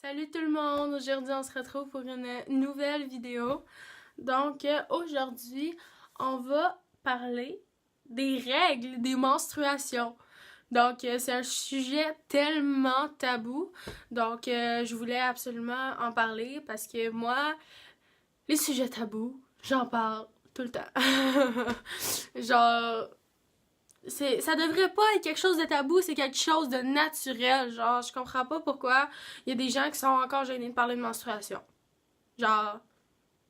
Salut tout le monde! Aujourd'hui, on se retrouve pour une nouvelle vidéo. Donc, aujourd'hui, on va parler des règles des menstruations. Donc, c'est un sujet tellement tabou. Donc, je voulais absolument en parler parce que moi, les sujets tabous, j'en parle tout le temps. Genre... ça devrait pas être quelque chose de tabou, c'est quelque chose de naturel. Genre, je comprends pas pourquoi il y a des gens qui sont encore gênés de parler de menstruation. Genre,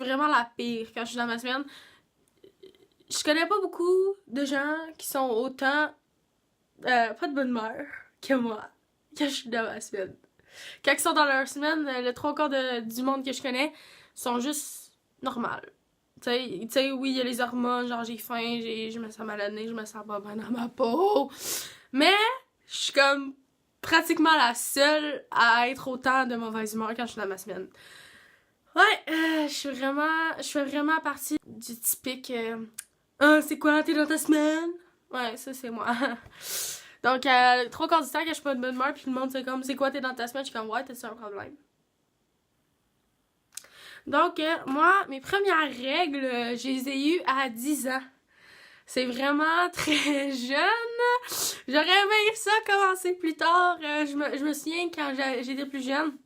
vraiment la pire quand je suis dans ma semaine. Je connais pas beaucoup de gens qui sont autant pas de bonne humeur que moi quand je suis dans ma semaine. Quand ils sont dans leur semaine, le trois quarts du monde que je connais sont juste normales. Tu sais, oui, il y a les hormones, genre j'ai faim, je me sens mal à nez, je me sens pas bien dans ma peau. Mais, je suis comme pratiquement la seule à être autant de mauvaise humeur quand je suis dans ma semaine. Ouais, je fais vraiment partie du typique c'est quoi, t'es dans ta semaine? Ouais, ça c'est moi. Donc, trois quarts du temps que je suis pas de bonne humeur, puis le monde c'est comme, c'est quoi, t'es dans ta semaine? Je suis comme, ouais, t'as-tu un problème? Donc, moi, mes premières règles, je les ai eues à 10 ans. C'est vraiment très jeune. J'aurais aimé ça commencer plus tard. Je me souviens quand j'étais plus jeune,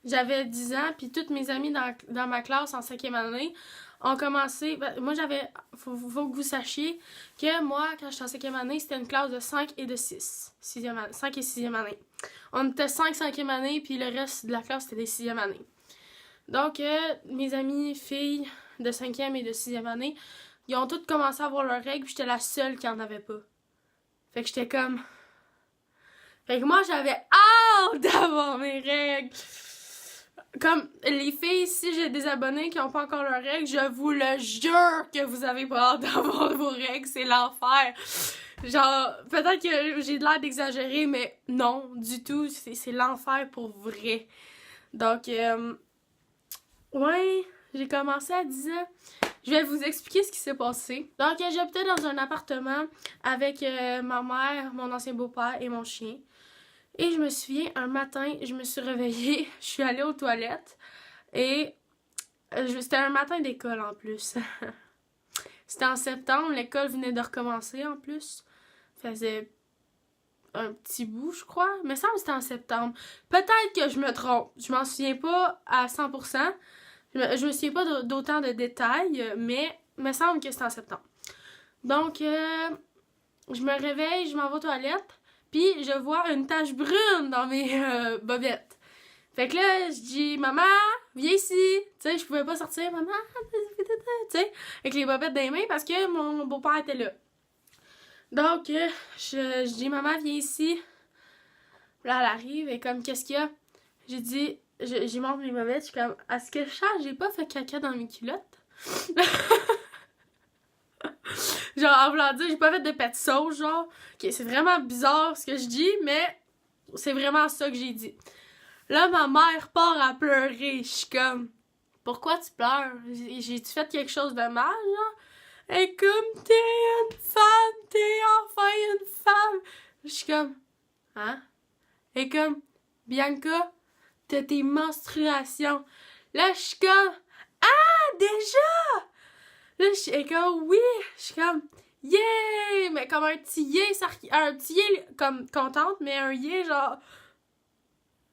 j'avais 10 ans, puis toutes mes amies dans ma classe en 5e année ont commencé... moi, faut que vous sachiez que moi, quand j'étais en 5e année, c'était une classe de 5 et de 6. 5 et 6e année. On était 5e année, puis le reste de la classe, c'était des 6e année. Donc, mes amies filles de 5e et de 6e année, ils ont toutes commencé à avoir leurs règles, puis j'étais la seule qui en avait pas. Fait que j'étais comme... Fait que moi, j'avais hâte d'avoir mes règles! Comme les filles, si j'ai des abonnés qui n'ont pas encore leurs règles, je vous le jure que vous avez pas hâte d'avoir vos règles, c'est l'enfer! Genre, peut-être que j'ai l'air d'exagérer, mais non, du tout, c'est l'enfer pour vrai. Donc, ouais, j'ai commencé à 10 ans. Je vais vous expliquer ce qui s'est passé. Donc, j'habitais dans un appartement avec ma mère, mon ancien beau-père et mon chien. Et je me souviens, un matin, je me suis réveillée, je suis allée aux toilettes et c'était un matin d'école en plus. C'était en septembre, l'école venait de recommencer en plus. Ça faisait un petit bout, je crois. Mais ça me semble que c'était en septembre. Peut-être que je me trompe. Je m'en souviens pas à 100%. Je me souviens pas d'autant de détails, mais il me semble que c'était en septembre. Donc, je me réveille, je m'en vais aux toilettes, puis je vois une tache brune dans mes bobettes. Fait que là, je dis, maman, viens ici. Tu sais, je pouvais pas sortir, maman, tu sais, avec les bobettes dans les mains parce que mon beau-père était là. Donc, je dis, maman, viens ici. Là, elle arrive et comme, qu'est-ce qu'il y a? J'ai dit, j'ai montré mes bobettes, je suis comme, est-ce que j'ai pas fait caca dans mes culottes? Genre, en voulant dire, j'ai pas fait de pet sauce, genre. Ok, c'est vraiment bizarre ce que je dis, mais c'est vraiment ça que j'ai dit. Là, ma mère part à pleurer. Je suis comme, pourquoi tu pleures? J'ai-tu fait quelque chose de mal, genre? Et comme, t'es une femme, t'es enfin une femme. Je suis comme, hein? Et comme, Bianca, t'as tes menstruations. Là, je suis comme, ah, déjà? Là, je suis comme, oui. Je suis comme, yeah! Mais comme un petit yeah, un petit yeah comme contente, mais un yeah genre,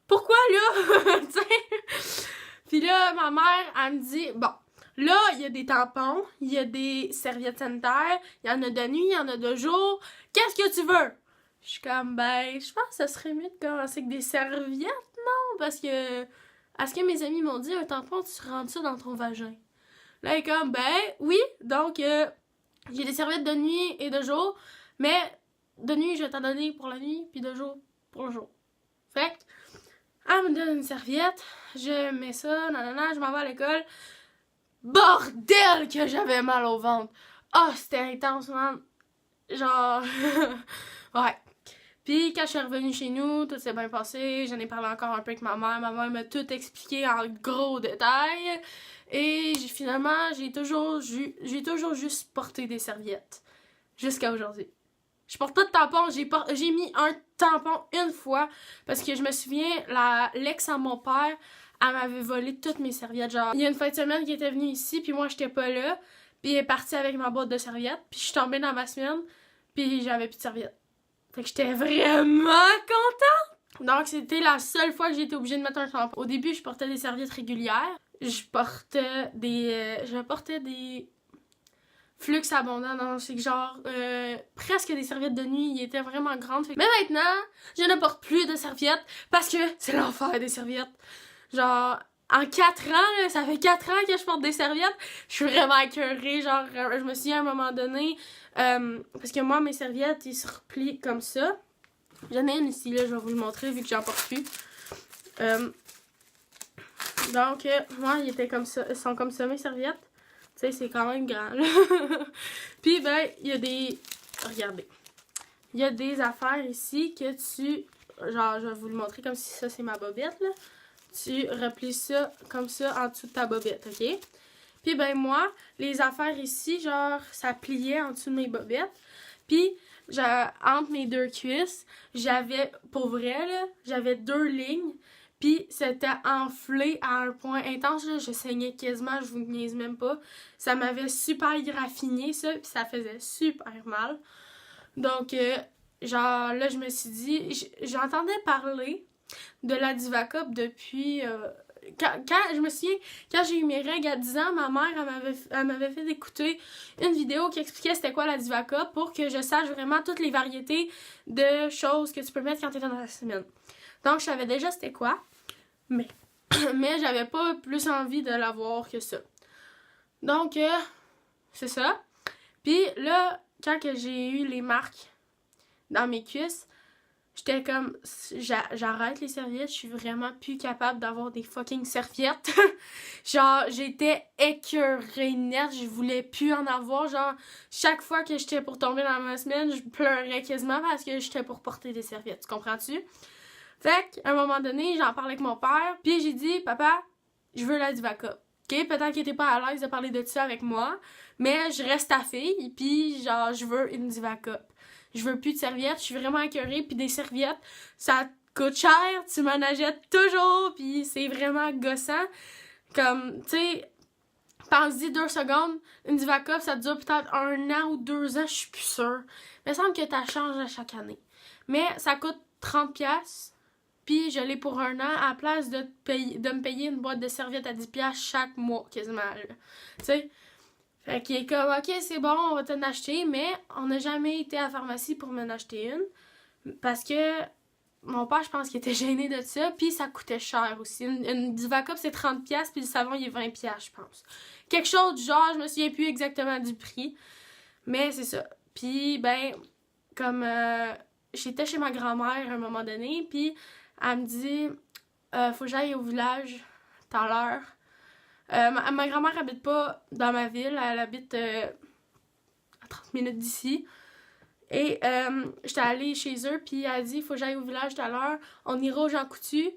pourquoi là? Tu sais? Puis là, ma mère, elle me dit, bon, là, il y a des tampons, il y a des serviettes sanitaires, il y en a de nuit, il y en a de jour. Qu'est-ce que tu veux? Je suis comme, ben, je pense que ça serait mieux de commencer avec des serviettes, non? Parce que, à ce que mes amis m'ont dit, un tampon, tu rentres ça dans ton vagin. Là, elle est comme, ben, oui, donc, j'ai des serviettes de nuit et de jour, mais de nuit, je vais t'en donner pour la nuit, puis de jour pour le jour. Fait que, elle me donne une serviette, je mets ça, nanana, je m'en vais à l'école. Bordel que j'avais mal au ventre! Ah, oh, c'était intense, man! Genre, ouais. Puis quand je suis revenue chez nous, tout s'est bien passé, j'en ai parlé encore un peu avec ma mère m'a tout expliqué en gros détail, et finalement, j'ai toujours juste porté des serviettes, jusqu'à aujourd'hui. Je porte pas de tampon, j'ai mis un tampon une fois parce que je me souviens, l'ex à mon père, elle m'avait volé toutes mes serviettes. Genre, il y a une fin de semaine qui était venue ici, puis moi, j'étais pas là. Puis elle est partie avec ma boîte de serviettes. Puis je suis tombée dans ma semaine, puis j'avais plus de serviettes. Fait que j'étais vraiment contente! Donc, c'était la seule fois que j'ai été obligée de mettre un tampon. Au début, je portais des serviettes régulières. Je portais des flux abondants. Donc, c'est que genre, presque des serviettes de nuit. Ils étaient vraiment grandes. Mais maintenant, je ne porte plus de serviettes parce que c'est l'enfer des serviettes. Genre, en 4 ans, là, ça fait 4 ans que je porte des serviettes. Je suis vraiment écœurée. Genre, je me souviens à un moment donné, parce que moi, mes serviettes, ils se replient comme ça. J'en ai une ici, là, je vais vous le montrer vu que j'en porte plus. Donc, moi, ils sont comme ça, mes serviettes. Tu sais, c'est quand même grand, là. Puis, ben, il y a des... Regardez. Il y a des affaires ici que tu... Genre, je vais vous le montrer comme si ça, c'est ma bobette, là. Tu replies ça comme ça en dessous de ta bobette, OK? Puis, ben, moi, les affaires ici, genre, ça pliait en dessous de mes bobettes. Puis, entre mes deux cuisses, j'avais, pour vrai, là, j'avais 2 lignes. Puis, c'était enflé à un point intense, là. Je saignais quasiment, je vous niaise même pas. Ça m'avait super graffiné, ça, puis ça faisait super mal. Donc, genre, là, je me suis dit, j'entendais parler de la Divacop depuis... je me souviens, quand j'ai eu mes règles à 10 ans, ma mère, elle m'avait fait écouter une vidéo qui expliquait c'était quoi la Divacop pour que je sache vraiment toutes les variétés de choses que tu peux mettre quand t'es dans la semaine. Donc, je savais déjà c'était quoi, mais j'avais pas plus envie de l'avoir que ça. Donc, c'est ça. Puis là, quand que j'ai eu les marques dans mes cuisses, j'étais comme, j'arrête les serviettes, je suis vraiment plus capable d'avoir des fucking serviettes. Genre, j'étais écœurée net, je voulais plus en avoir. Genre, chaque fois que j'étais pour tomber dans ma semaine, je pleurais quasiment parce que j'étais pour porter des serviettes, tu comprends-tu? Fait qu'à un moment donné, j'en parlais avec mon père, puis j'ai dit, papa, je veux la Divacop. OK, peut-être qu'il était pas à l'aise de parler de ça avec moi, mais je reste ta fille, puis genre, je veux une Divacop. Je veux plus de serviettes, je suis vraiment écœurée, puis des serviettes, ça coûte cher, tu m'en achètes toujours, puis c'est vraiment gossant. Comme, tu sais, pense-y 2 secondes, une Divacop, ça dure peut-être 1 an ou 2 ans, je suis plus sûre. Il me semble que ça change à chaque année. Mais ça coûte 30$, puis je l'ai pour 1 an, à la place de me payer une boîte de serviettes à 10$ chaque mois, quasiment, tu sais. Fait qu'il est comme, ok, c'est bon, on va t'en acheter, mais on n'a jamais été à la pharmacie pour m'en acheter une. Parce que mon père, je pense qu'il était gêné de ça, puis ça coûtait cher aussi. Une Divacop, c'est 30$, puis le savon, il est 20$, je pense. Quelque chose du genre, je me souviens plus exactement du prix. Mais c'est ça. Puis, ben, comme j'étais chez ma grand-mère à un moment donné, puis elle me dit, faut que j'aille au village tout à l'heure. Ma grand-mère habite pas dans ma ville, elle habite à 30 minutes d'ici. Et j'étais allée chez eux, puis elle a dit, il faut que j'aille au village tout à l'heure, on ira au Jean Coutu,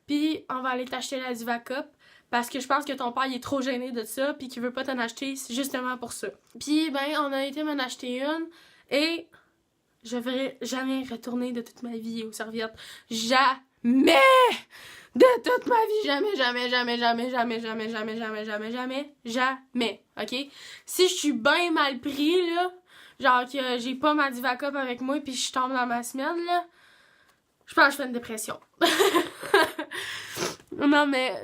puis on va aller t'acheter la Divacop, parce que je pense que ton père il est trop gêné de ça, puis qu'il veut pas t'en acheter, c'est justement pour ça. Puis ben, on a été m'en acheter une, et je vais jamais retourner de toute ma vie aux serviettes. Jamais! De toute ma vie, jamais, jamais, jamais, jamais, jamais, jamais, jamais, jamais, jamais, jamais, jamais, ok? Si je suis bien mal pris, là, genre que j'ai pas ma Divacop avec moi puis je tombe dans ma semaine, là, je pense que je fais une dépression. Non, mais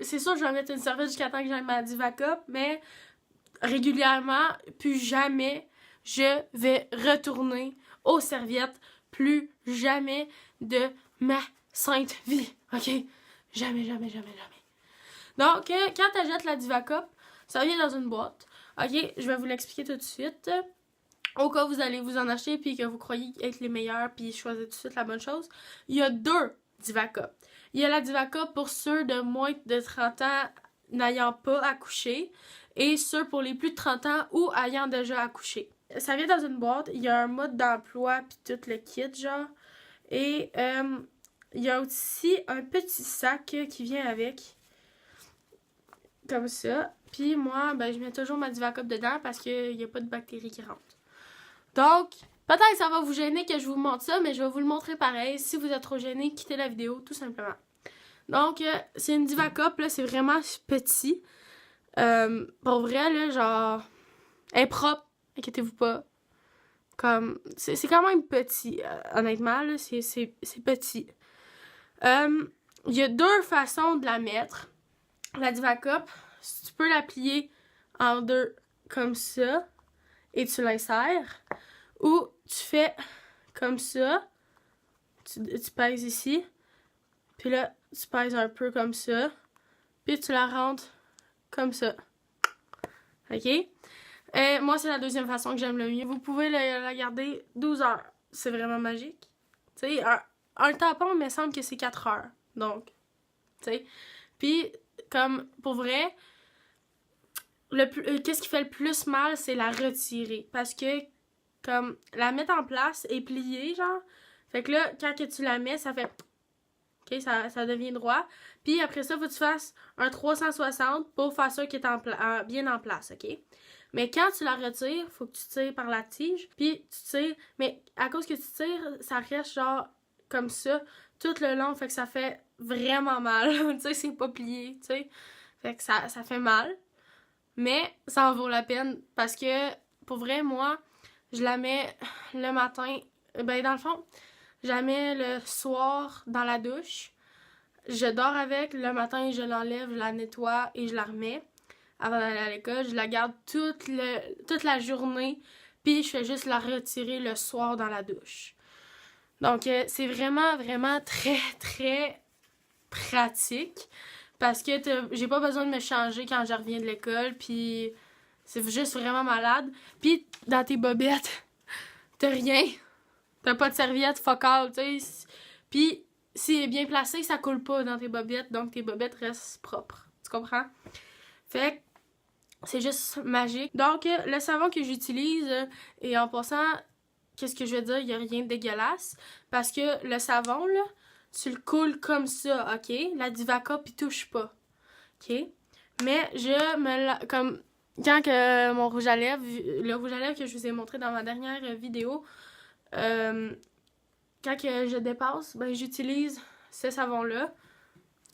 c'est sûr que je vais mettre une serviette jusqu'à temps que j'aille ma Divacop, mais régulièrement, plus jamais, je vais retourner aux serviettes, plus jamais de ma sainte vie, ok? Jamais, jamais, jamais, jamais. Donc, quand t'achètes la Divacop, ça vient dans une boîte. Ok, je vais vous l'expliquer tout de suite. Au cas où vous allez vous en acheter puis que vous croyez être les meilleurs puis choisir tout de suite la bonne chose, il y a 2 Divacop. Il y a la Divacop pour ceux de moins de 30 ans n'ayant pas accouché et ceux pour les plus de 30 ans ou ayant déjà accouché. Ça vient dans une boîte, il y a un mode d'emploi puis tout le kit, genre. Et il y a aussi un petit sac qui vient avec. Comme ça. Puis moi, ben, je mets toujours ma Divacop dedans parce qu'il n'y a pas de bactéries qui rentrent. Donc, Peut-être que ça va vous gêner que je vous montre ça, mais je vais vous le montrer pareil. Si vous êtes trop gêné, quittez la vidéo, tout simplement. Donc, c'est une Diva Cup, là, c'est vraiment petit. Pour vrai, là, genre, elle est propre, inquiétez-vous pas. Comme, c'est quand même petit, honnêtement, là, c'est petit. Il y a deux façons de la mettre, la Diva Cup. Tu peux la plier en deux, comme ça, et tu l'insères. Ou tu fais comme ça, tu pèses ici, puis là, tu pèses un peu comme ça, puis tu la rentres comme ça. OK? Et moi, c'est la deuxième façon que j'aime le mieux. Vous pouvez la garder 12 heures. C'est vraiment magique. Tu sais, un tampon, il me semble que c'est 4 heures. Donc, tu sais. Puis, comme, pour vrai, qu'est-ce qui fait le plus mal, c'est la retirer. Parce que, comme, la mettre en place et plier, genre. Fait que là, quand que tu la mets, ça fait... OK, ça devient droit. Puis après ça, il faut que tu fasses un 360 pour faire ça qui est bien en place, OK? Mais quand tu la retires, il faut que tu tires par la tige. Puis tu tires... Mais à cause que tu tires, ça reste genre comme ça tout le long. Fait que ça fait vraiment mal. Tu sais, c'est pas plié, tu sais. Fait que ça fait mal. Mais ça en vaut la peine parce que, pour vrai, moi, je la mets le matin. Ben, dans le fond... Je la mets le soir dans la douche. Je dors avec. Le matin, je l'enlève, je la nettoie et je la remets avant d'aller à l'école. Je la garde toute la journée. Puis, je fais juste la retirer le soir dans la douche. Donc, c'est vraiment, vraiment très, très pratique. Parce que j'ai pas besoin de me changer quand je reviens de l'école. Puis, c'est juste vraiment malade. Puis, dans tes bobettes, t'as rien. T'as pas de serviette focale, tu sais. Puis, s'il est bien placé, ça coule pas dans tes bobettes. Donc, tes bobettes restent propres. Tu comprends? Fait que c'est juste magique. Donc, le savon que j'utilise, et en passant, qu'est-ce que je veux dire? Il y a rien de dégueulasse. Parce que le savon, là, tu le coules comme ça, OK? La Diva Cup, il touche pas. OK? Mais comme quand que mon rouge à lèvres, le rouge à lèvres que je vous ai montré dans ma dernière vidéo, quand que je dépasse, ben j'utilise ce savon-là,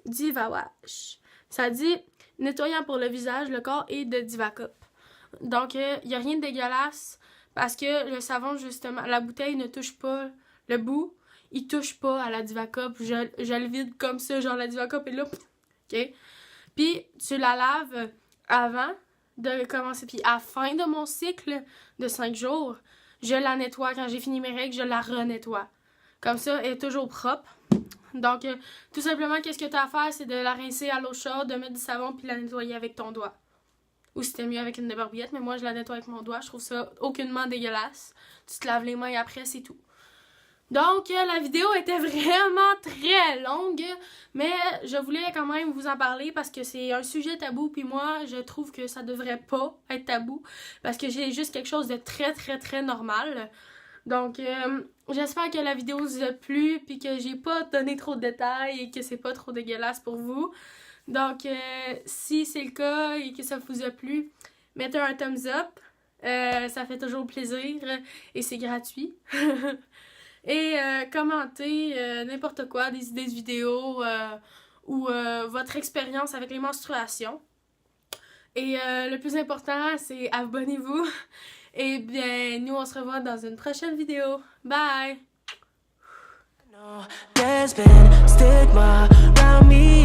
Diva Wash. Ça dit nettoyant pour le visage, le corps et de Diva Cup. Donc, il n'y a rien de dégueulasse parce que le savon, justement, la bouteille ne touche pas le bout, il touche pas à la Diva Cup. Je le vide comme ça, genre la Diva Cup est là. OK? Puis, tu la laves avant de commencer. Puis, à la fin de mon cycle de 5 jours, je la nettoie. Quand j'ai fini mes règles, je la renettoie. Comme ça, elle est toujours propre. Donc, tout simplement, qu'est-ce que tu as à faire, c'est de la rincer à l'eau chaude, de mettre du savon, puis la nettoyer avec ton doigt. Ou c'était mieux avec une débarbouillette, mais moi, je la nettoie avec mon doigt. Je trouve ça aucunement dégueulasse. Tu te laves les mains et après, c'est tout. Donc, la vidéo était vraiment très longue, mais je voulais quand même vous en parler parce que c'est un sujet tabou, puis moi, je trouve que ça devrait pas être tabou parce que j'ai juste quelque chose de très, très, très normal. Donc, j'espère que la vidéo vous a plu, puis que j'ai pas donné trop de détails et que c'est pas trop dégueulasse pour vous. Donc, si c'est le cas et que ça vous a plu, mettez un thumbs up, ça fait toujours plaisir et c'est gratuit. Et commentez n'importe quoi, des idées de vidéos ou votre expérience avec les menstruations. Et le plus important, c'est abonnez-vous. Et bien, nous, on se revoit dans une prochaine vidéo. Bye! There's been stigma around me.